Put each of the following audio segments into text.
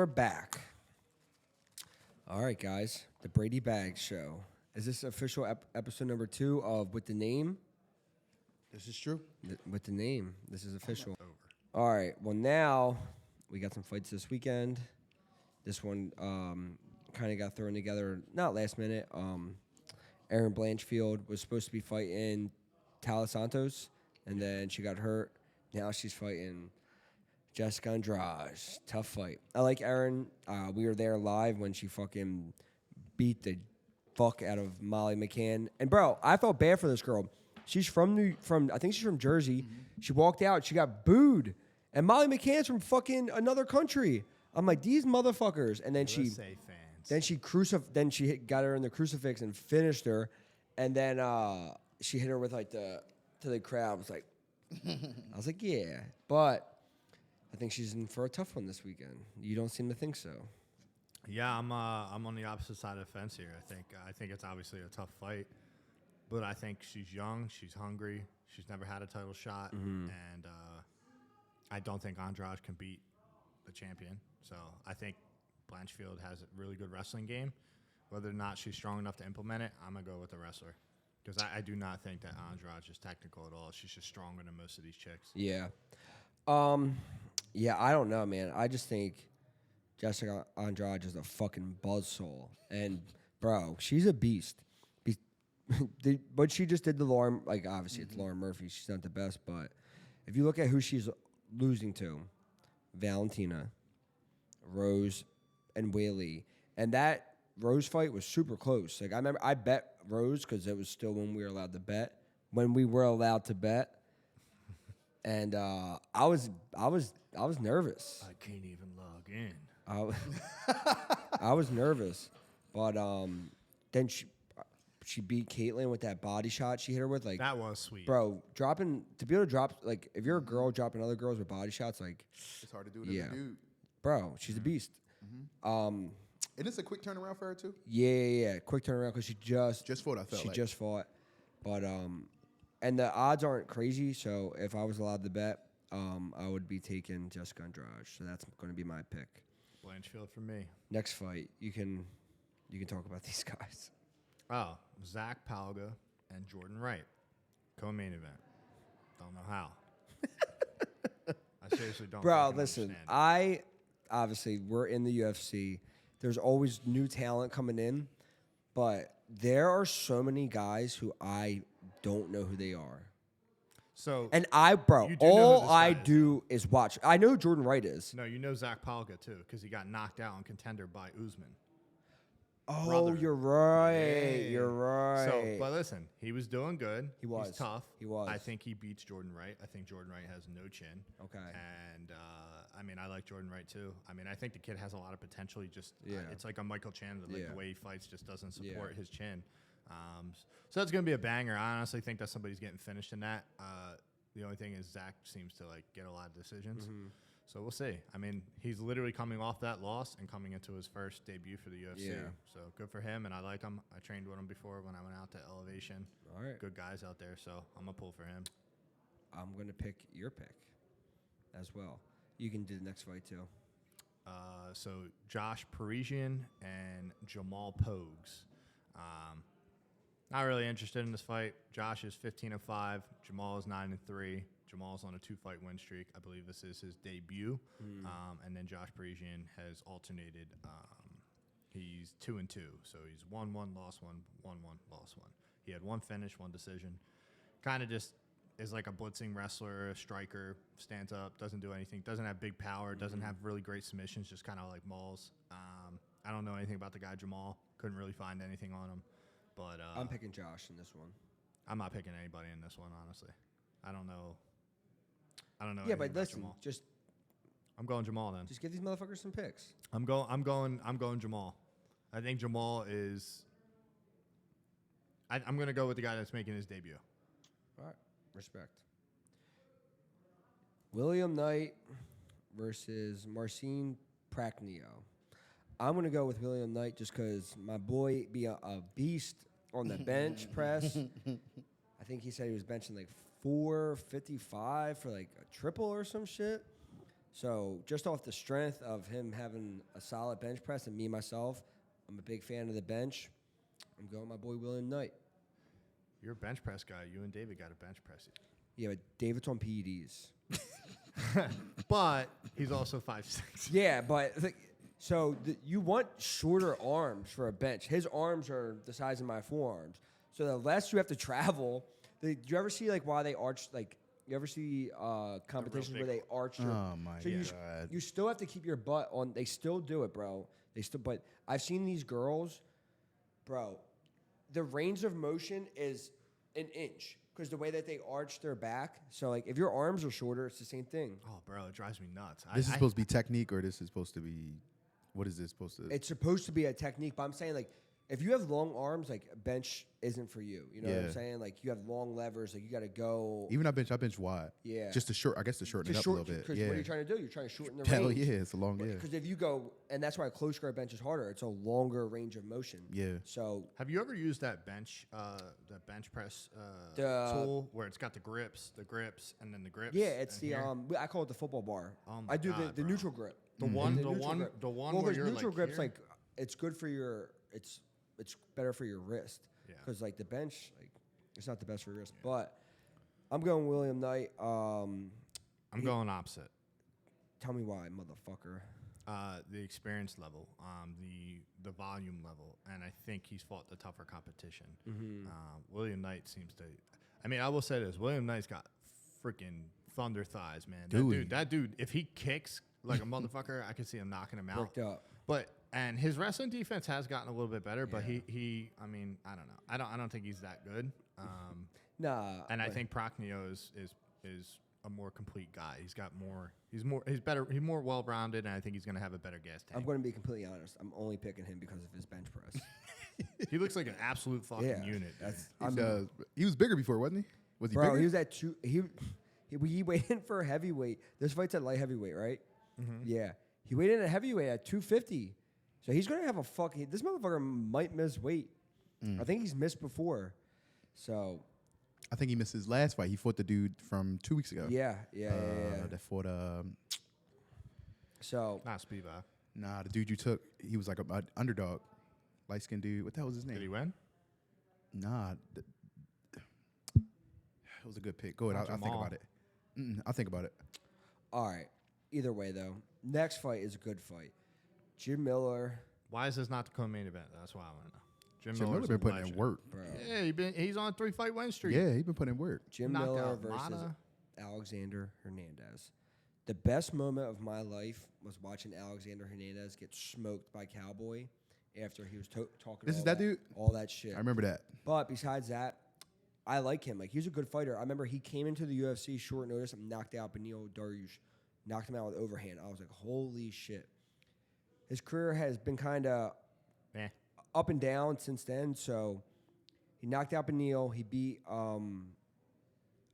we're back. All right, guys. The BradyBagz Show. Is this official episode number 2 of With the Name? This is true. With the Name. This is official. All right. Well, now we got some fights this weekend. This one kind of got thrown together, not last minute. Erin Blanchfield was supposed to be fighting Taila Santos, and then she got hurt. Now she's fighting Jessica Andrade. Tough fight. I like Erin. We were there live when she fucking beat the fuck out of Molly McCann. And, bro, I felt bad for this girl. She's from I think she's from Jersey. Mm-hmm. She walked out. She got booed. And Molly McCann's from fucking another country. I'm like, these motherfuckers. And then then she got her in the crucifix and finished her. And then she hit her with like to the crowd. Was like, I was like, yeah. But I think she's in for a tough one this weekend. You don't seem to think so. Yeah, I'm on the opposite side of the fence here. I think it's obviously a tough fight, but I think she's young, she's hungry, she's never had a title shot, and I don't think Andrade can beat the champion. So I think Blanchfield has a really good wrestling game. Whether or not she's strong enough to implement it, I'm gonna go with the wrestler, because I do not think that Andrade is technical at all. She's just stronger than most of these chicks. Yeah. Yeah, I don't know, man. I just think Jessica Andrade is a fucking buzzsaw. And, bro, she's a beast. But she just did the Lauren, like, obviously it's Lauren Murphy. She's not the best. But if you look at who she's losing to, Valentina, Rose, and Whaley. And that Rose fight was super close. Like, I remember I bet Rose because it was still when we were allowed to bet. And I was nervous. I can't even log in. I was nervous, but then she beat Caitlyn with that body shot she hit her with. Like, that was sweet, bro. To be able to drop, like, if you're a girl dropping other girls with body shots, like, it's hard to do it as a dude. Bro, she's a beast. And it's a quick turnaround for her too. Yeah, quick turnaround because she just fought. Just fought, but and the odds aren't crazy. So if I was allowed to bet, I would be taking Jessica Andrade. So that's going to be my pick. Blanchfield for me. Next fight, you can talk about these guys. Oh, Zach Pauga and Jordan Wright, co-main event. Don't know how. I seriously don't. Bro, listen, obviously we're in the UFC. There's always new talent coming in, but there are so many guys who I don't know who they are. So and all I do is watch. I know who Jordan Wright is. No, you know Zach Pauga too, because he got knocked out on Contender by Usman. Oh, brother. You're right. Yeah. You're right. So, but listen, he was doing good. He was. He's tough. He was. I think he beats Jordan Wright. I think Jordan Wright has no chin. Okay. And I mean, I like Jordan Wright too. I mean, I think the kid has a lot of potential. He just, it's like a Michael Chandler. Like the way he fights just doesn't support his chin. So that's gonna be a banger. I honestly think that somebody's getting finished in that. The only thing is Zach seems to like get a lot of decisions. So we'll see. I mean, he's literally coming off that loss and coming into his first debut for the UFC. Yeah. So good for him, and I like him. I trained with him before when I went out to Elevation. All right. Good guys out there, so I'm going to pull for him. I'm going to pick your pick as well. You can do the next fight, too. So Josh Parisian and Jamall Pogues. Not really interested in this fight. Josh is 15-5. Jamall is 9-3. Jamal's on a 2-fight win streak. I believe this is his debut. And then Josh Parisian has alternated. He's 2-2. So he's 1-1, lost 1, 1-1, lost 1. He had one finish, one decision. Kind of just is like a blitzing wrestler, a striker, stands up, doesn't do anything, doesn't have big power, doesn't have really great submissions, just kind of like mauls. I don't know anything about the guy Jamall. Couldn't really find anything on him. But I'm picking Josh in this one. I'm not picking anybody in this one, honestly. I don't know. Yeah, but listen, Jamall. I'm going Jamall then. Just give these motherfuckers some picks. I'm going Jamall. I think Jamall is. I'm going to go with the guy that's making his debut. All right, respect. William Knight versus Marcin Prachnio. I'm going to go with William Knight just because my boy be a beast on the bench press. I think he said he was benching like 455 for like a triple or some shit. So just off the strength of him having a solid bench press and me myself, I'm a big fan of the bench. I'm going with my boy William Knight. You're a bench press guy. You and David got a bench press. Yeah, but David's on PEDs. But he's also 5'6". Yeah, but you want shorter arms for a bench. His arms are the size of my forearms. So the less you have to travel, do you ever see like why they arch like? You ever see competitions where they arch? Oh my god! You still have to keep your butt on. They still do it, bro. But I've seen these girls, bro. The range of motion is an inch because the way that they arch their back. So like, if your arms are shorter, it's the same thing. Oh, bro, it drives me nuts. This is supposed to be technique, or this is supposed to be. What is this supposed to? It's supposed to be a technique, but I'm saying like, if you have long arms, like a bench isn't for you. You know what I'm saying? Like you have long levers, like you got to go. Even I bench wide. Yeah. Just to short, I guess to shorten it up a little bit. Because Yeah. what are you trying to do? You're trying to shorten the Hell range. yeah, it's a long Because if you go, and that's why a close guard bench is harder. It's a longer range of motion. Yeah. So Have you ever used that bench press tool where it's got the grips, and then the grips? yeah, it's the here? I call it the football bar. Oh my I do God, the bro. neutral grip. The one Well, where you're neutral like grip's here? like it's good for your it's better for your wrist. Yeah. Because like the bench, like it's not the best for your wrist. But I'm going William Knight. I'm going opposite. Tell me why, motherfucker. The experience level, the volume level, and I think he's fought the tougher competition. William Knight seems to. I mean, I will say this: William Knight's got freaking thunder thighs, man. That dude, if he kicks like a motherfucker, I could see him knocking him out. Worked up. And his wrestling defense has gotten a little bit better, but he I mean, I don't know. I don't think he's that good. Nah. And I think Prachnio is a more complete guy. He's more well rounded, and I think he's gonna have a better gas tank. I'm going to be completely honest. I'm only picking him because of his bench press. He looks like an absolute fucking unit. Dude. He was bigger before, wasn't he? Was he Bro, bigger? he was at two. He weighed in for heavyweight. This fight's at light heavyweight, right? Yeah. He weighed in at heavyweight at 250. So he's going to have a fucking. This motherfucker might miss weight. I think he's missed before. So. I think he missed his last fight. He fought the dude from 2 weeks ago. Yeah. That fought. So. Not Spivak. Nah, the dude you took, he was like an underdog. Light skinned dude. What the hell was his name? Did he win? Nah. It was a good pick. Go ahead. I'll think about it. I'll think about it. All right. Either way, though, next fight is a good fight. Jim Miller. Why is this not the co-main event? That's why I want to know. Jim Miller's been putting in work. Bro. Yeah, he's on a 3-fight win streak. Yeah, he's been putting in work. Jim Knocked Miller out versus Mata. Alexander Hernandez. The best moment of my life was watching Alexander Hernandez get smoked by Cowboy after he was talking This is that dude? all that shit. I remember that. But besides that, I like him. Like, he's a good fighter. I remember he came into the UFC short notice and knocked out Beneil Dariush. Knocked him out with overhand. I was like, holy shit. His career has been kind of up and down since then. So he knocked out Beneil. He beat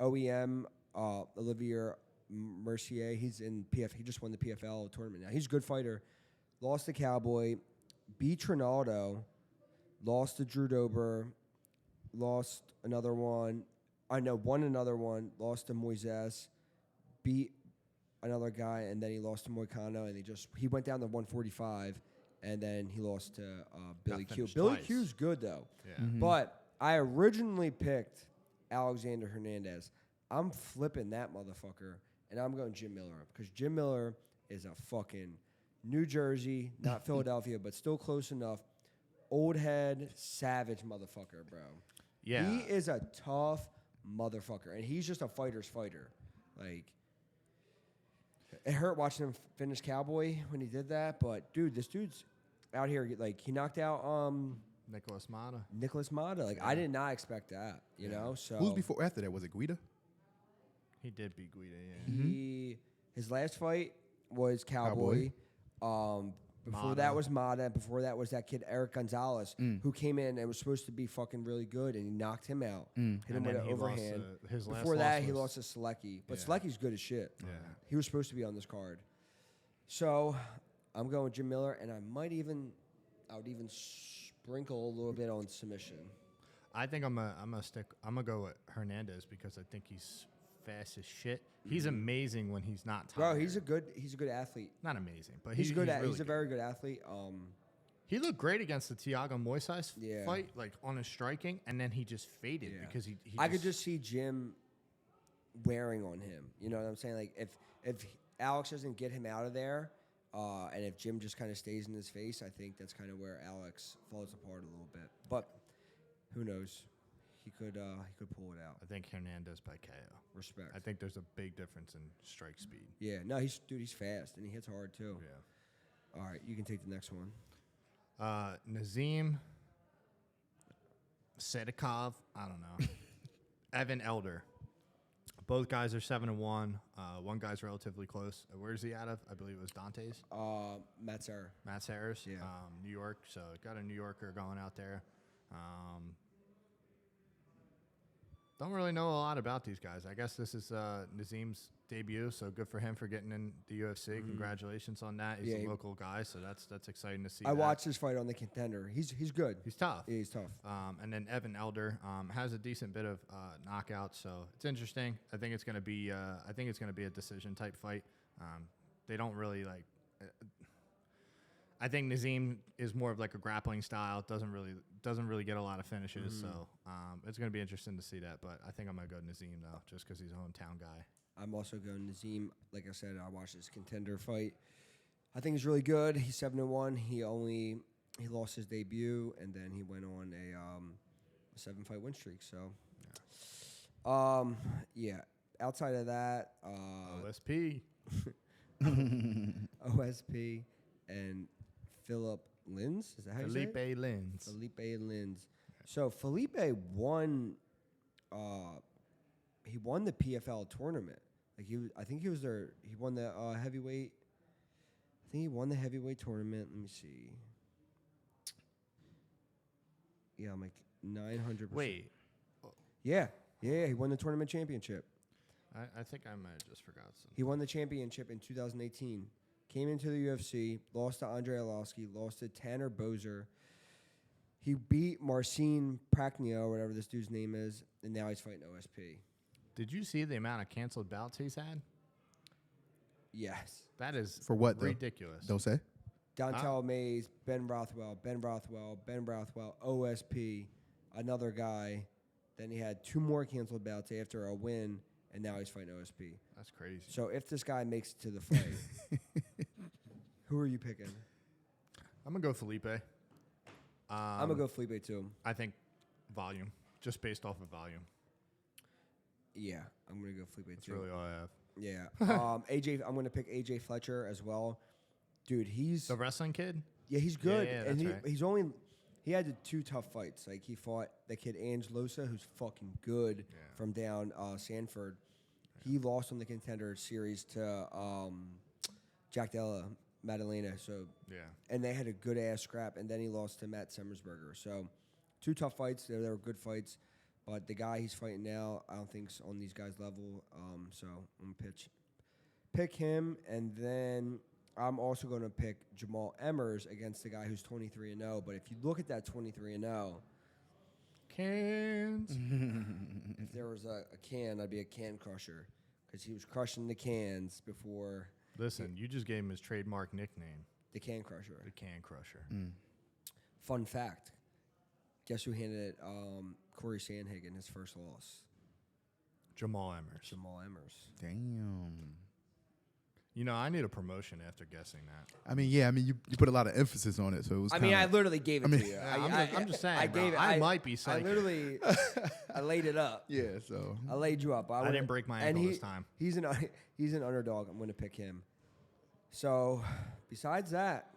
OEM, Olivier Mercier. He's in PF. He just won the PFL tournament now. He's a good fighter. Lost to Cowboy. Beat Trinaldo. Lost to Drew Dober. Lost another one. Won another one. Lost to Moises. Beat another guy, and then he lost to Moicano, and he went down to 145, and then he lost to Billy Q. Billy Q's good, though. Yeah. But I originally picked Alexander Hernandez. I'm flipping that motherfucker, and I'm going Jim Miller, because Jim Miller is a fucking New Jersey, not Philadelphia, but still close enough, old head, savage motherfucker, bro. Yeah. He is a tough motherfucker, and he's just a fighter's fighter. Like, it hurt watching him finish Cowboy when he did that, but dude, this dude's out here. Like, he knocked out Nicholas Mata. Nicholas Mata. Like, I did not expect that. You know. So Who's before after that? Was it Guida? He did beat Guida. Yeah. His last fight was Cowboy. Before Mata. that was Mata. And before that was that kid Eric Gonzalez, who came in and was supposed to be fucking really good, and he knocked him out. Hit him And with then an he lost, overhand. his last Before that, loss he was- lost to Selecki. But Yeah. Selecki's good as shit. Yeah. He was supposed to be on this card. So I'm going with Jim Miller, and I would even sprinkle a little bit on submission. I think I'm gonna go with Hernandez because I think he's fast as shit. He's amazing when he's not tired. Bro, he's a good athlete. Not amazing, but He's good. really He's a very good athlete. He looked great against the Thiago Moises Yeah. fight, like on his striking, and then he just faded because he I could just see Jim wearing on him. You know what I'm saying? Like if Alex doesn't get him out of there, and if Jim just kind of stays in his face, I think that's kind of where Alex falls apart a little bit. But who knows? He could pull it out. I think Hernandez by KO. Respect. I think there's a big difference in strike speed. Yeah. No, he's fast and he hits hard too. Yeah. All right, you can take the next one. Nazim, Sadykhov, I don't know. Evan Elder. Both guys are 7-1. One guy's relatively close. Where's he out of? I believe it was Dante's. Matt Serra. Matt Sarris. Yeah. New York. So got a New Yorker going out there. Don't really know a lot about these guys. I guess this is Nazim's debut, so good for him for getting in the UFC. Congratulations on that. He's a local guy, so that's exciting to see. I watched his fight on the Contender. He's good. He's tough. Yeah, he's tough. And then Evan Elder has a decent bit of knockout, so it's interesting. I think it's going to be a decision type fight. They don't really like. I think Nazim is more of like a grappling style. Doesn't really get a lot of finishes. So it's going to be interesting to see that. But I think I'm going to go Nazim though, just because he's a hometown guy. I'm also going Nazim. Like I said, I watched his Contender fight. I think he's really good. He's 7-1. He lost his debut, and then he went on a 7-fight win streak. So, yeah. Outside of that, OSP, OSP, and Philipe Lins. Is that how you say it? Felipe Lins. Felipe Lins. So Felipe won. He won the PFL tournament. Like I think he was there. He won the heavyweight. I think he won the heavyweight tournament. Let me see. Yeah, I'm like 900%. Wait, Yeah. He won the tournament championship. I think I might have just forgot something. He won the championship in 2018. Came into the UFC, lost to Andre Arlovski, lost to Tanner Boser. He beat Marcin Prachnio, whatever this dude's name is, and now he's fighting OSP. Did you see the amount of canceled bouts he's had? Yes. That is For what, though? ridiculous. Don't say. Dontel Mays, Ben Rothwell, OSP, another guy. Then he had 2 more canceled bouts after a win, and now he's fighting OSP. That's crazy. So if this guy makes it to the fight, who are you picking? I'm going to go Felipe. I'm going to go Felipe too. I think volume, just based off of volume. Yeah, I'm going to go Felipe That's too. really all I have. Yeah. I'm going to pick AJ Fletcher as well. Dude, he's... The wrestling kid? Yeah, he's good. Yeah, and that's right. He had 2 tough fights. Like, he fought the kid Angelosa, who's fucking good from down Sanford. He lost on the Contender Series to Jack Della Maddalena. So, and they had a good-ass scrap, and then he lost to Matt Semmersberger. So, 2 tough fights. They were good fights. But the guy he's fighting now, I don't think's on these guys' level. So, I'm going to pick him, and then... I'm also going to pick Jamal Emmers against the guy who's 23-0. But if you look at that 23-0, cans. If there was a can, I'd be a can crusher because he was crushing the cans before. Listen, you just gave him his trademark nickname, The Can Crusher. the Can Crusher. Fun fact: guess who handed Corey Sandhagen his first loss? Jamal Emmers. Jamal Emmers. Damn. You know, I need a promotion after guessing that. I mean, you put a lot of emphasis on it, so it was. I literally gave it to you. I'm just saying. I bro, gave it. I might be psychic. I literally, I laid it up. Yeah, so I laid you up. I didn't break my ankle this time. He's an underdog. I'm going to pick him. So, besides that,